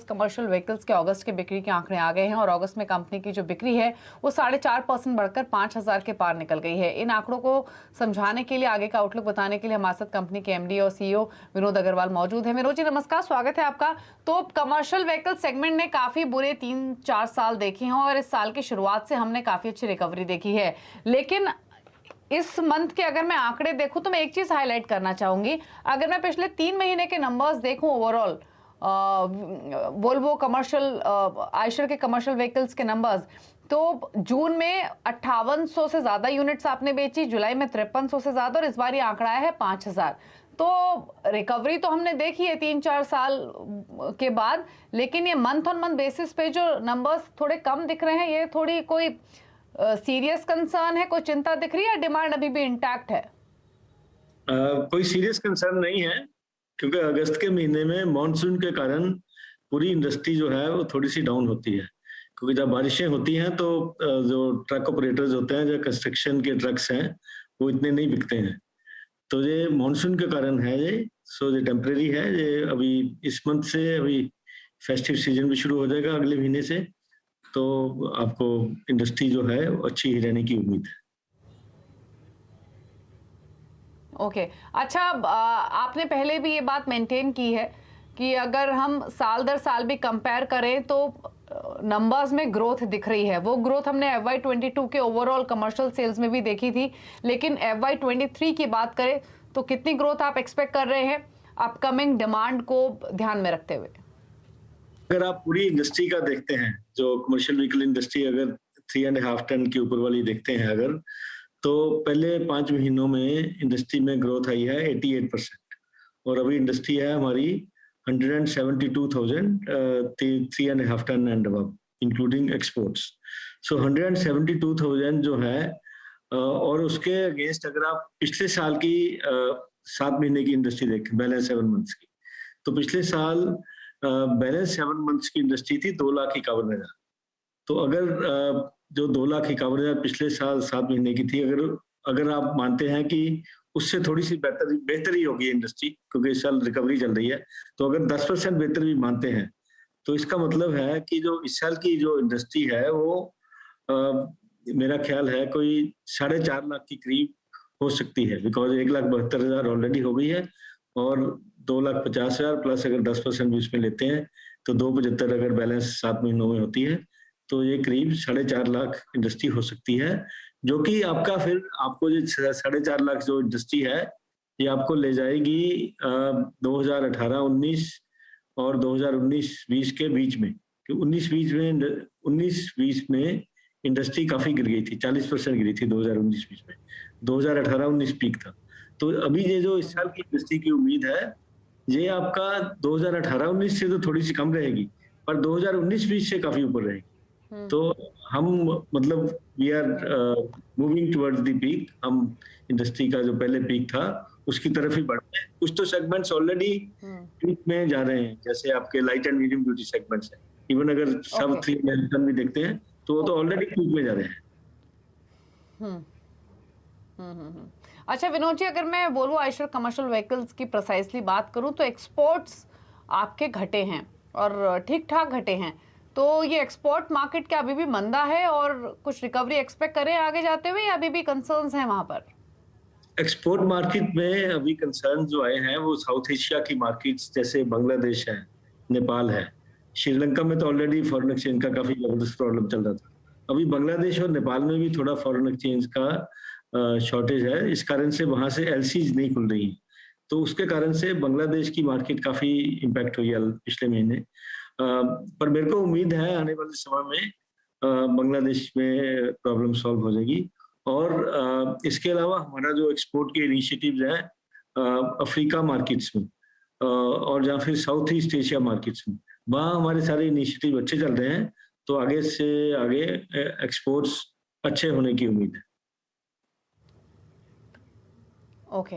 Commercial vehicles के अगस्त के बिक्री के आंकड़े आ गए हैं और अगस्त में कंपनी की जो बिक्री है वो 4.5% बढ़कर 5,000 के पार निकल गई है। इन आंकड़ों को समझाने के लिए, आगे का आउटलुक बताने के लिए हमारे साथ कंपनी के एमडी और सीईओ विनोद अग्रवाल मौजूद है। विनोद जी नमस्कार, स्वागत है आपका। तो कमर्शियल व्हीकल सेगमेंट ने काफी बुरे 3-4 साल देखे हैं और इस साल की शुरुआत से हमने काफी अच्छी रिकवरी देखी है, लेकिन इस मंथ के अगर मैं आंकड़े देखूं तो मैं एक चीज हाईलाइट करना चाहूंगी। अगर मैं पिछले 3 महीने के नंबर्स देखूं ओवरऑल, वोल्वो कमर्शियल, आयशर के कमर्शियल व्हीकल्स के नंबर्स, तो जून में 5800 से ज्यादा यूनिट्स आपने बेची, जुलाई में 5300 से ज्यादा, और इस बार ये आंकड़ा है 5000। तो रिकवरी तो हमने देखी है 3-4 साल के बाद, लेकिन ये मंथ ऑन मंथ बेसिस पे जो नंबर्स थोड़े कम दिख रहे हैं, ये थोड़ी कोई सीरियस कंसर्न है, कोई चिंता दिख रही है या डिमांड अभी भी इंटैक्ट है? कोई सीरियस कंसर्न नहीं है, क्योंकि अगस्त के महीने में मॉनसून के कारण पूरी इंडस्ट्री जो है वो थोड़ी सी डाउन होती है, क्योंकि जब बारिशें होती हैं तो जो ट्रक ऑपरेटर्स होते हैं, जो कंस्ट्रक्शन के ट्रक्स हैं, वो इतने नहीं बिकते हैं। तो ये मॉनसून के कारण है, ये टेम्परेरी है। ये अभी इस मंथ से अभी फेस्टिव सीजन भी शुरू हो जाएगा अगले महीने से, तो आपको इंडस्ट्री जो है वो अच्छी ही रहने की उम्मीद है। ओके, अच्छा, आपने पहले भी ये बात मेंटेन की है कि अगर हम साल दर साल भी कंपेयर करें तो नंबर्स में ग्रोथ दिख रही है। वो ग्रोथ हमने FY22 के ओवरऑल कमर्शियल सेल्स में भी देखी थी, लेकिन FY23 की बात करें तो कितनी ग्रोथ आप एक्सपेक्ट कर रहे हैं अपकमिंग डिमांड को ध्यान में रखते हुए? अगर आप पूरी इंडस्ट्री का देखते हैं, जो कमर्शियल व्हीकल इंडस्ट्री अगर 3.5 टन के ऊपर वाली देखते हैं अगर, तो पहले 5 महीनों में इंडस्ट्री में ग्रोथ आई है 88%, और अभी इंडस्ट्री है हमारी 172,000 3.5 tonne and above including exports. So 172,000 जो है, और उसके अगेंस्ट अगर आप पिछले साल की 7 महीने की इंडस्ट्री देखें, बैलेंस 7 मंथ्स की, तो पिछले साल बैलेंस 7 मंथ्स की इंडस्ट्री थी 2,51,000। तो अगर जो 2,51,000 पिछले साल 7 महीने की थी, अगर आप मानते हैं कि उससे थोड़ी सी बेहतरी होगी इंडस्ट्री, क्योंकि इस साल रिकवरी चल रही है, तो अगर 10% बेहतर भी मानते हैं, तो इसका मतलब है कि जो इस साल की जो इंडस्ट्री है वो मेरा ख्याल है कोई 4.5 लाख के करीब हो सकती है, बिकॉज 1,72,000 ऑलरेडी हो गई है, और 2,50,000 प्लस अगर 10% भी इसमें लेते हैं तो 2,75 अगर बैलेंस 7 महीनों में होती है, तो ये करीब 4.5 लाख इंडस्ट्री हो सकती है, जो कि आपका फिर आपको जो 4.5 लाख जो इंडस्ट्री है, ये आपको ले जाएगी 2018-19 और 2019-20 के बीच में। 19-20 में इंडस्ट्री काफी गिर गई थी, 40% गिरी थी 2019-20 में। 2018-19 पीक था। तो अभी ये जो इस साल की इंडस्ट्री की उम्मीद है, ये आपका 2018-19 से तो थोड़ी सी कम रहेगी, पर 2019-20 से काफी ऊपर रहेगी। तो हम मतलब we are moving towards the peak. हम इंडस्ट्री का जो पहले पीक था उसकी तरफ ही बढ़ रहे हैं। कुछ तो सेगमेंट्स ऑलरेडी पीक में जा रहे हैं, जैसे आपके light and medium duty segments हैं। इवन अगर सब 3 टन भी देखते हैं तो वो तो ऑलरेडी पीक में जा रहे हैं। अच्छा विनोद जी, अगर मैं वोल्वो आयशर कमर्शियल व्हीकल्स की प्रिसाइसली बात करूं तो एक्सपोर्ट्स आपके घटे हैं और ठीक ठाक घटे हैं, तो ये एक्सपोर्ट मार्केट क्या अभी भी मंदा है और कुछ रिकवरी एक्सपेक्ट करें आगे जाते हुए, या अभी भी कंसर्न्स हैं वहां पर? एक्सपोर्ट मार्केट में अभी कंसर्न जो आए हैं वो साउथ एशिया की मार्केट्स, जैसे बांग्लादेश है, नेपाल है, श्रीलंका में तो ऑलरेडी फॉरेन एक्सचेंज का काफी जबरदस्त प्रॉब्लम चल रहा था। अभी बांग्लादेश और नेपाल में भी थोड़ा फॉरेन एक्सचेंज का शॉर्टेज है, इस कारण से वहां से एलसीज नहीं खुल रही, तो उसके कारण से बांग्लादेश की मार्केट काफी इम्पैक्ट हुई है पिछले महीने। पर मेरे को उम्मीद है आने वाले समय में बांग्लादेश में प्रॉब्लम सॉल्व हो जाएगी। और इसके अलावा हमारा जो एक्सपोर्ट के इनिशिएटिव्स हैं अफ्रीका मार्केट्स में और या फिर साउथ ईस्ट एशिया मार्केट्स में, वहाँ हमारे सारे इनिशिएटिव अच्छे चल रहे हैं, तो आगे से आगे एक्सपोर्ट्स अच्छे होने की उम्मीद है। ओके,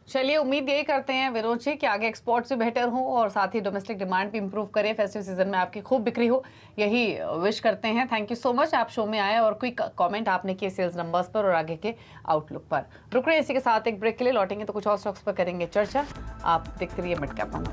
चलिए उम्मीद यही करते हैं विनोद जी कि आगे एक्सपोर्ट्स भी बेहतर हो और साथ ही डोमेस्टिक डिमांड भी इंप्रूव करे, फेस्टिव सीजन में आपकी खूब बिक्री हो, यही विश करते हैं। थैंक यू सो मच, आप शो में आए और क्विक कमेंट आपने किए सेल्स नंबर्स पर और आगे के आउटलुक पर। रुक रहे हैं इसी के साथ एक ब्रेक के लिए, लौटेंगे तो कुछ और स्टॉक्स पर करेंगे चर्चा। आप देखते रहिए मिड कैप ऑन।